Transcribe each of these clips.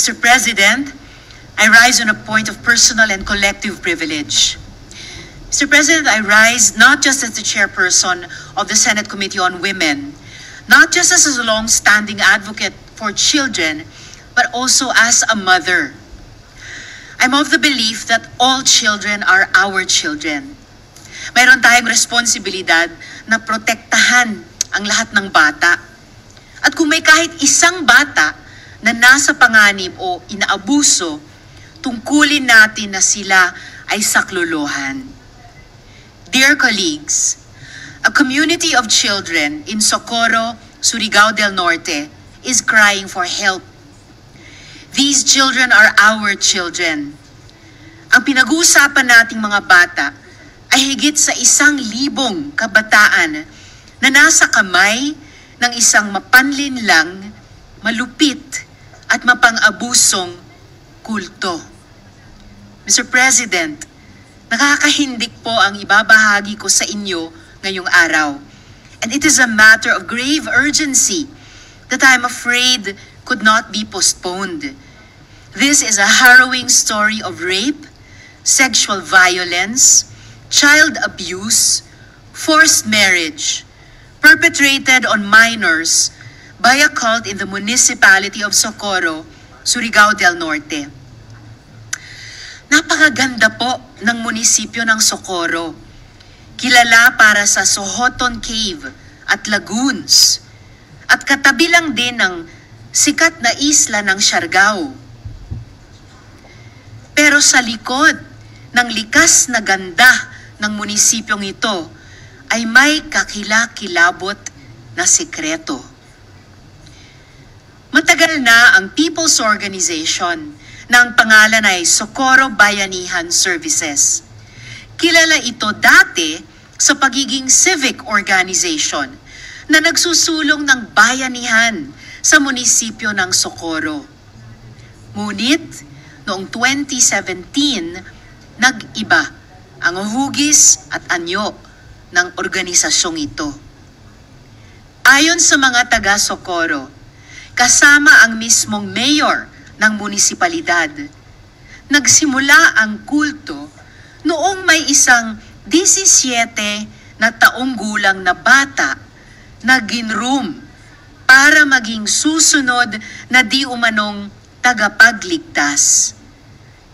Mr. President, I rise on a point of personal and collective privilege. Mr. President, I rise not just as the chairperson of the Senate Committee on Women, not just as a long-standing advocate for children, but also as a mother. I'm of the belief that all children are our children. Mayroon tayong responsibilidad na protektahan ang lahat ng bata. At kung may kahit isang bata na nasa panganib o inaabuso, tungkulin natin na sila ay saklolohan. Dear colleagues, a community of children in Socorro, Surigao del Norte is crying for help. These children are our children. Ang pinag-uusapan nating mga bata ay higit sa 1,000 kabataan na nasa kamay ng isang mapanlinlang, malupit at mapang-abusong kulto. Mr. President, nakakahindik po ang ibabahagi ko sa inyo ngayong araw. And it is a matter of grave urgency that I am afraid could not be postponed. This is a harrowing story of rape, sexual violence, child abuse, forced marriage, perpetrated on minors by a cult in the municipality of Socorro, Surigao del Norte. Napakaganda po ng munisipyo ng Socorro. Kilala para sa Sohoton Cave at lagoons. At katabi lang din ng sikat na isla ng Siargao. Pero sa likod ng likas na ganda ng munisipyong ito ay may kakilakilabot na sekreto. Matagal na ang People's Organization na ang pangalan ay Socorro Bayanihan Services. Kilala ito dati sa pagiging civic organization na nagsusulong ng bayanihan sa munisipyo ng Socorro. Ngunit, noong 2017, nag-iba ang hugis at anyo ng organisasyong ito. Ayon sa mga taga-Socorro, kasama ang mismong mayor ng munisipalidad, nagsimula ang kulto noong may isang 17 na taong gulang na bata na ginroom para maging susunod na di umanong tagapagligtas.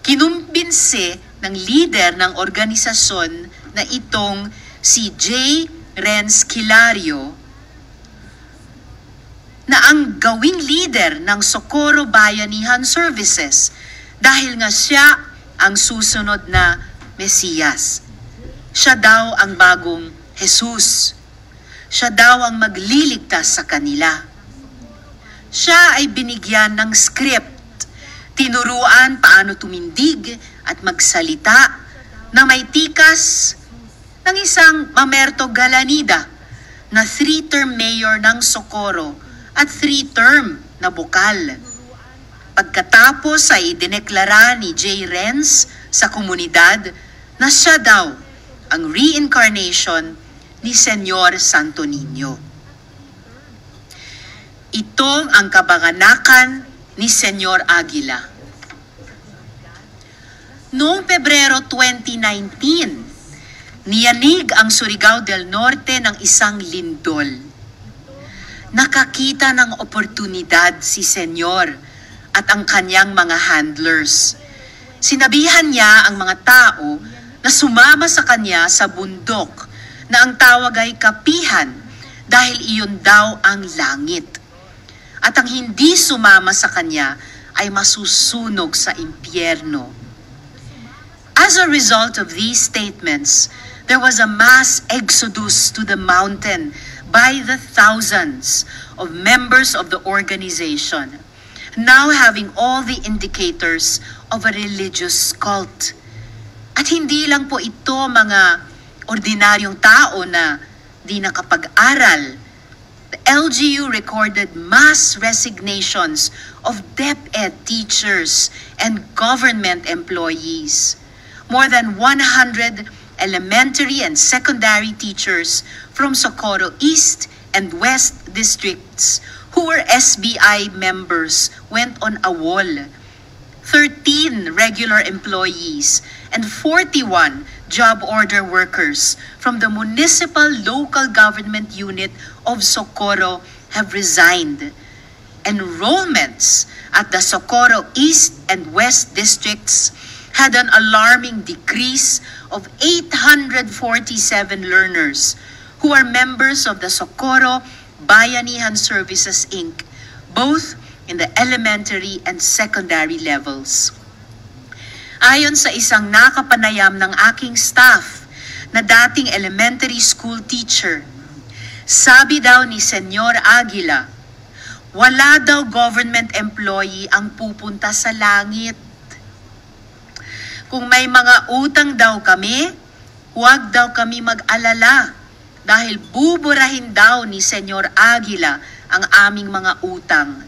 Kinumbinse ng leader ng organisasyon na itong si J. Renz Kilario na ang gawing leader ng Socorro Bayanihan Services dahil nga siya ang susunod na Mesiyas. Siya daw ang bagong Jesus. Siya daw ang magliligtas sa kanila. Siya ay binigyan ng script, tinuruan paano tumindig at magsalita na may tikas ng isang Mamerto Galanida na 3-term mayor ng Socorro at 3-term na bukal. Pagkatapos ay idineklara ni J. Renz sa komunidad na siya daw ang reincarnation ni Senyor Santo Niño. Ito ang kabanganakan ni Senyor Aguila. Noong Pebrero 2019, niyanig ang Surigao del Norte ng isang lindol. Nakakita ng oportunidad si Senyor at ang kanyang mga handlers. Sinabihan niya ang mga tao na sumama sa kanya sa bundok na ang tawag ay Kapihan dahil iyon daw ang langit. At ang hindi sumama sa kanya ay masusunog sa impyerno. As a result of these statements, there was a mass exodus to the mountain by the thousands of members of the organization, now having all the indicators of a religious cult. At hindi lang po ito mga ordinaryong tao na di nakapag-aral. The LGU recorded mass resignations of DepEd teachers and government employees. More than 100 elementary and secondary teachers from Socorro East and West districts who who were SBI members went on a wall. 13 regular employees and 41 job order workers from the municipal local government unit of Socorro have resigned. Enrollments at the Socorro East and West districts had an alarming decrease of 847 learners who are members of the Socorro Bayanihan Services Inc., both in the elementary and secondary levels. Ayon sa isang nakapanayam ng aking staff na dating elementary school teacher, sabi daw ni Senyor Aguila, wala daw government employee ang pupunta sa langit. Kung may mga utang daw kami, huwag daw kami mag-alala dahil buburahin daw ni Senyor Aguila ang aming mga utang.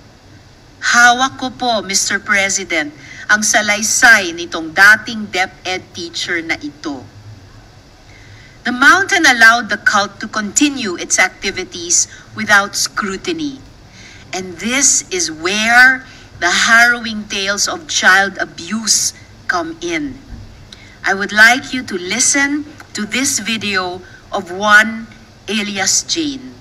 Hawak ko po, Mr. President, ang salaysay nitong dating DepEd teacher na ito. The mountain allowed the cult to continue its activities without scrutiny. And this is where the harrowing tales of child abuse come in. I would like you to listen to this video of one Elias Jane.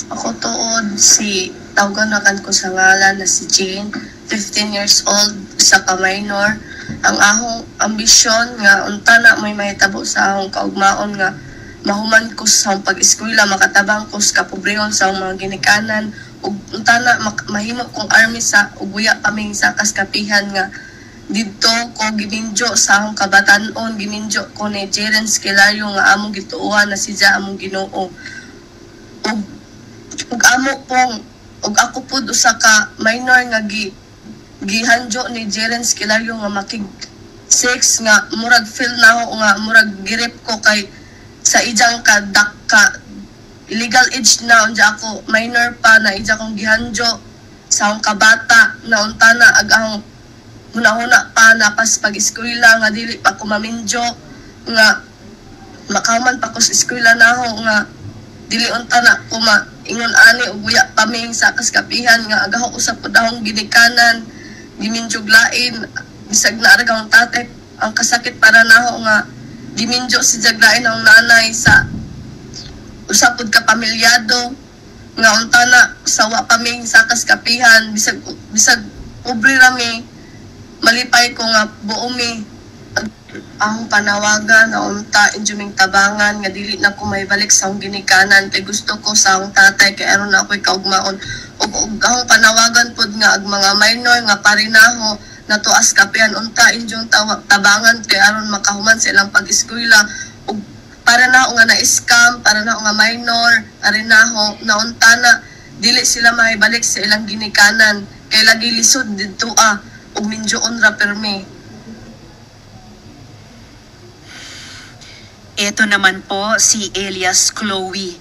Ako tuod si tawganakan ko sa ngalan na si Jane, 15 years old, sa ka-minor. Ang ahong ambisyon nga unta na may mahitabo sa ahong kaugmaon nga mahuman ko sa pag-eskwela, makatabang ko sa kapobrehon sa mga ginikanan, ug unta na mahimo kong army sa uguya kaming sa kaskapihan nga didto ko giminjo sa akong kabatanon, giminjo ko ni Jeren Skelario nga among gituuhan na siya among Ginoo. Ug amo pong ug ako pud usa ka minor nga gihanjo ni Jeren Skelario nga makig sex nga murag feel na ako nga murag girip ko kay sa ijang ka illegal age na unja ako minor pa na ija kong gihanjo sa akong kabata na unta na ag ahong huna-huna pa na pas pag-eskwela nga dili pa ko maminjo nga makaman pa ko sa eskwela na ako nga dili unta na ko ingon ani ug buya paming sa kaskapihan nga agaho usap ko dahong ginikanan giminjog lain bisag na aragawang tatay ang kasakit para naho nga giminjo si jaglain ang nanay sa usapod ka pamilyado nga unta na sawa paming sa kaskapihan bisag pobre rami malipay ko nga buo mi ang panawagan na unta injuming tabangan nga dili na ko may balik sa akong ginikanan kay gusto ko sa akong tatay kay aron na ako'y kaugmaon ug ang panawagan pod nga ag mga minor nga parinaho na tuas kapihan unta injung tabangan kay aron makahuman sa ilang pag-eskwela ug para na nga na-scam para na nga minor arinaho na unta na dili sila may balik sa ilang ginikanan kay lagi lisod didto ug minjoon ra permi. Ito naman po si Elias Chloe.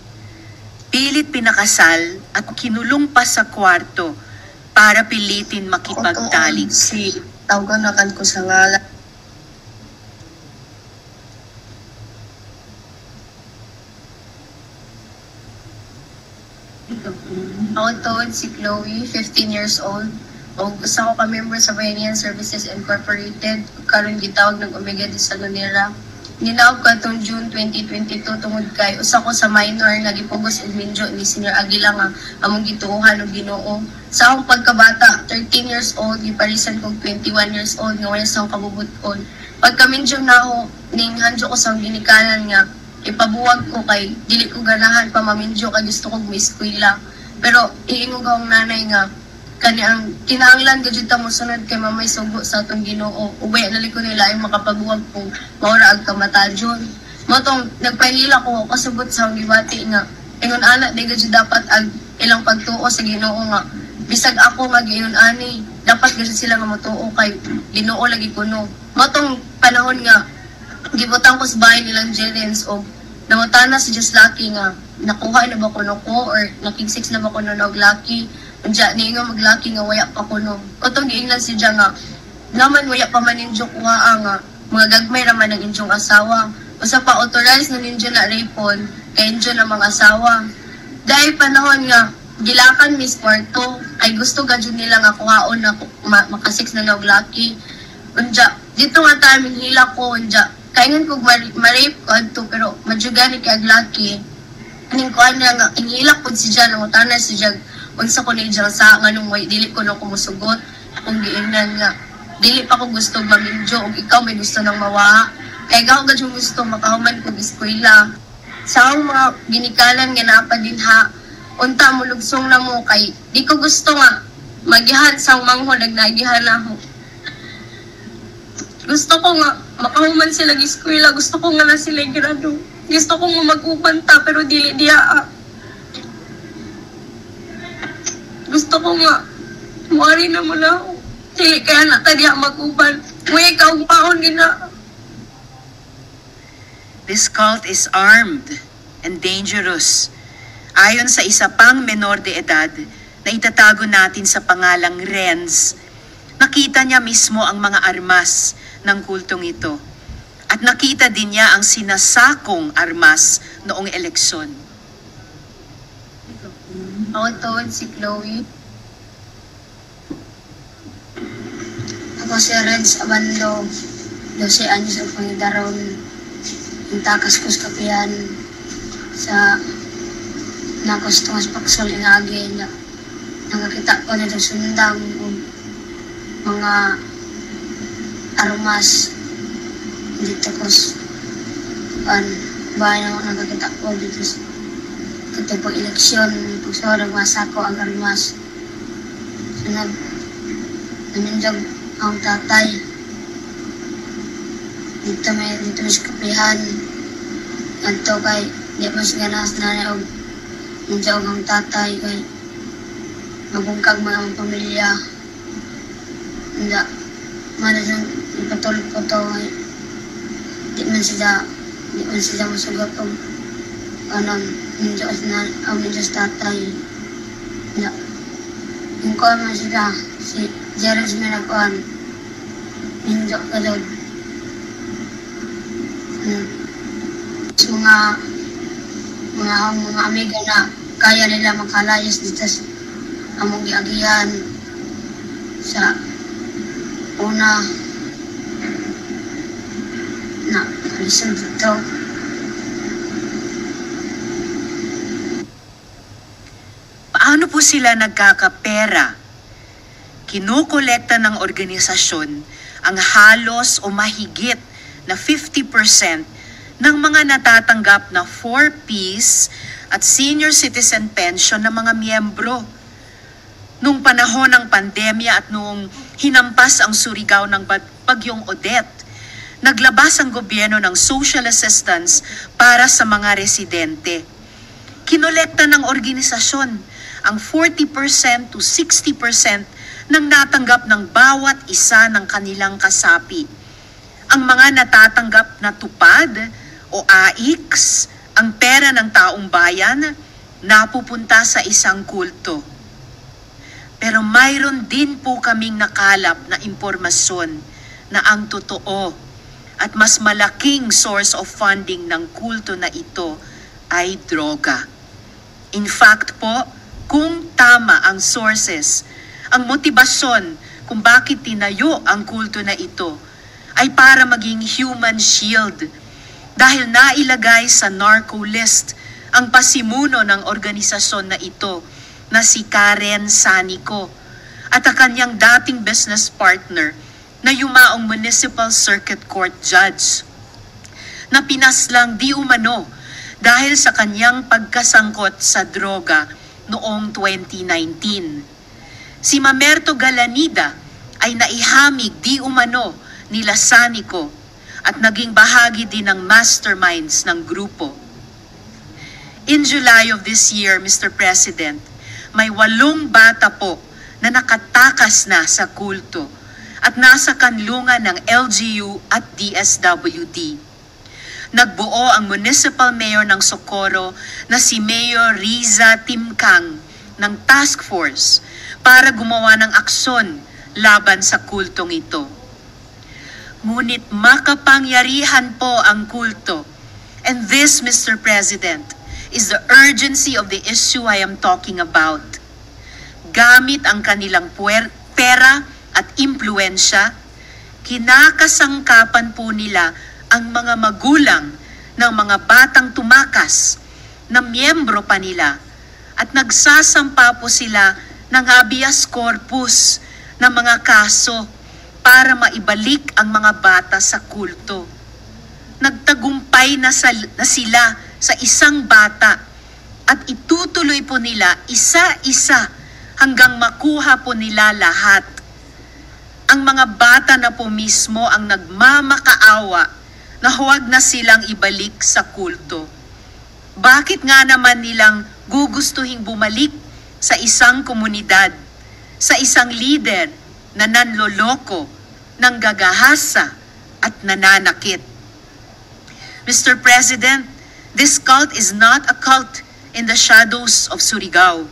Pilit pinakasal at kinulong pa sa kwarto para pilitin makipagtalik. Si tawganakan ko sa ngalan. Ako tuod si Chloe, 15 years old. O usa ko ka-member sa Bayanihan Services Incorporated. Karon gitawag ng Omega de Salonera. Ninaog ko atong June 2022 tungod kay usa ko sa minor nga gipugos og minjo ni Senior Aguila nga among gituohan og Ginoo. Sa akong pagkabata, 13 years old, giparisan kong 21 years old nga wala sa akong kabubuton. Pagka minjo na ako, ning hanjo ko sa ginikanan nga ipabuwag ko kay dili ko ganahan pa maminjo kay gusto kong miskwela. Pero iingog akong nanay nga kani ang kinahanglan gud ta mo sunod kay mamay sugo sa atong Ginoo. Ubay na liko nila ay makapabuwag kung maura ag kamatajon. Mo tong nagpahila ko kasubot sa akong gibati nga ingon ana di gud dapat ag ilang pagtuo sa Ginoo nga bisag ako nga giingon ani dapat gud sila nga motuo kay Ginoo lagi kuno. Mo tong panahon nga gibutang ko sa bahay nilang Jelens o nangutana si Just Lucky nga nakuha na ba kuno ko or nakig-6 na ba kuno og Lucky. Unja ni nga maglaki nga waya pa kuno. Katong giingnan si Diya nga naman waya pa man ninjo kuha nga mga gagmay ra man ang injong asawa. Usa pa authorized na ninjo na rapon ka-enjoy ng mga asawa. Dahil panahon nga, gilakan Miss Kwarto, ay gusto gadyo nila nga kuhaon na makasix na naglaki. Unja, dito nga taming hila ko, unja, kaingan kong ma-rape ko adto, pero madjugani kay aglaki. Aning ko nga, inhilak ko si Jan, ang utana si Jan, unsa ko ni Jan sa nga nung way, dili ko na kumusugot, akong giingnan nga, dili pa ko gusto maminjo, o ikaw may gusto nang mawa. Kaya gaw gadyo gusto, makahuman ko eskwela. Sa akong mga ginikalan nga napa din ha, unta mo lugsong na mo kay di ko gusto nga magihan sang manghod nagnagihan ako. Gusto ko nga makahuman sila eskwela, gusto ko nga na sila grado. Gusto ko nga mag-ubanta pero dili diya. Gusto ko nga muari na mo na ako. Dili kaya na tadiya mag-uban. Uy, ikaw paon din na. This cult is armed and dangerous. Ayon sa isa pang menor de edad na itatago natin sa pangalang Renz, nakita niya mismo ang mga armas ng kultong ito. At nakita din niya ang sinasakong armas noong eleksyon. Ako tuod si Chloe. Ako si Renz Abando, 12 anyos ang pangidaron. Yung takas ko sa kapihan sa nakustungas paksol inagi na nakakita ko nito sundang mga armas dito ko bayan ako nakakita ko dito sa pag-eleksyon pagsuwarang masa ko ang armas so namindag ang tatay dito sa kapihan at to kay di mas ganas na og nandiyaw ang tatay kay mabungkag mga ang pamilya. Hindi, manasang ipatulog ko to kay di man sila masugat o nandiyaw sa tatay. Hindi, yung ko man sila, si Jared Minakuan, nandiyaw ka doon. Mga amiga na kaya nila makalayas dito sa among giagihan sa una na listen dito. Paano po sila nagkakapera? Kinukolekta ng organisasyon ang halos o mahigit na 50% ng mga natatanggap na 4Ps at senior citizen pension ng mga miyembro. Nung panahon ng pandemya at noong hinampas ang Surigao ng Bagyong Odette, naglabas ang gobyerno ng social assistance para sa mga residente. Kinolekta ng organisasyon ang 40% to 60% ng natanggap ng bawat isa ng kanilang kasapi. Ang mga natatanggap na tupad o AIX, ang pera ng taong bayan, napupunta sa isang kulto. Pero mayroon din po kaming nakalap na impormasyon na ang totoo at mas malaking source of funding ng kulto na ito ay droga. In fact po, kung tama ang sources, ang motibasyon kung bakit tinayo ang kulto na ito ay para maging human shield dahil nailagay sa narco list ang pasimuno ng organisasyon na ito na si Karen Sanico at ang kanyang dating business partner na yumaong Municipal Circuit Court Judge na pinaslang di umano dahil sa kanyang pagkasangkot sa droga noong 2019. Si Mamerto Galanida ay naihamig di umano nila Sanico at naging bahagi din ng masterminds ng grupo. In July of this year, Mr. President, may 8 bata po na nakatakas na sa kulto at nasa kanlungan ng LGU at DSWD. Nagbuo ang Municipal Mayor ng Socorro na si Mayor Riza Timkang ng task force para gumawa ng aksyon laban sa kultong ito. Ngunit makapangyarihan po ang kulto. And this, Mr. President, is the urgency of the issue I am talking about. Gamit ang kanilang pera at impluensya, kinakasangkapan po nila ang mga magulang ng mga batang tumakas na miyembro pa nila at nagsasampa po sila ng habeas corpus ng mga kaso para maibalik ang mga bata sa kulto. Nagtagumpay na sila sa isang bata at itutuloy po nila isa-isa hanggang makuha po nila lahat. Ang mga bata na po mismo ang nagmamakaawa na huwag na silang ibalik sa kulto. Bakit nga naman nilang gugustuhing bumalik sa isang komunidad, sa isang leader na nanloloko, nanggagahasa at nananakit? Mr. President, this cult is not a cult in the shadows of Surigao.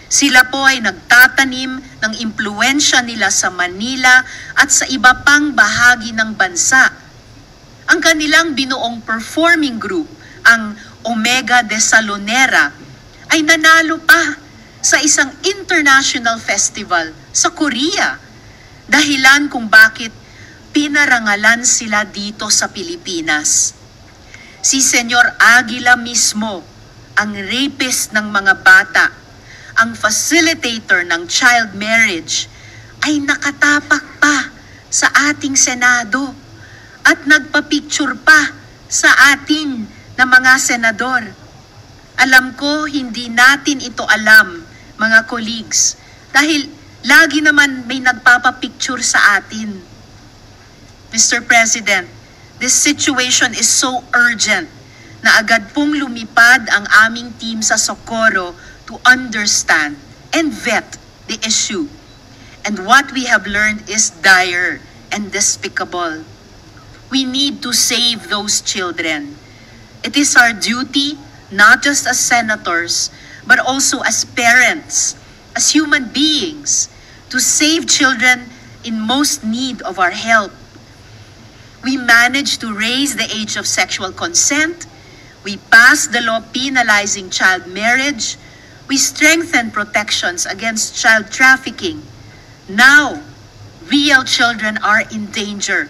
Sila po ay nagtatanim ng impluensya nila sa Manila at sa iba pang bahagi ng bansa. Ang kanilang binuong performing group, ang Omega de Salonera, ay nanalo pa sa isang international festival sa Korea. Dahilan kung bakit pinarangalan sila dito sa Pilipinas. Si Senyor Aguila mismo, ang rapist ng mga bata, ang facilitator ng child marriage, ay nakatapak pa sa ating Senado at nagpa-picture pa sa atin na mga senador. Alam ko hindi natin ito alam, mga colleagues, dahil lagi naman may nagpapa-picture sa atin. Mr. President, this situation is so urgent na agad pong lumipad ang aming team sa Socorro to understand and vet the issue. And what we have learned is dire and despicable. We need to save those children. It is our duty, not just as senators, but also as parents, as human beings, to save children in most need of our help. We managed to raise the age of sexual consent. We passed the law penalizing child marriage. We strengthened protections against child trafficking. Now, real children are in danger,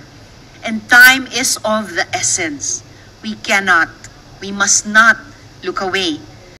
and time is of the essence. We must not look away.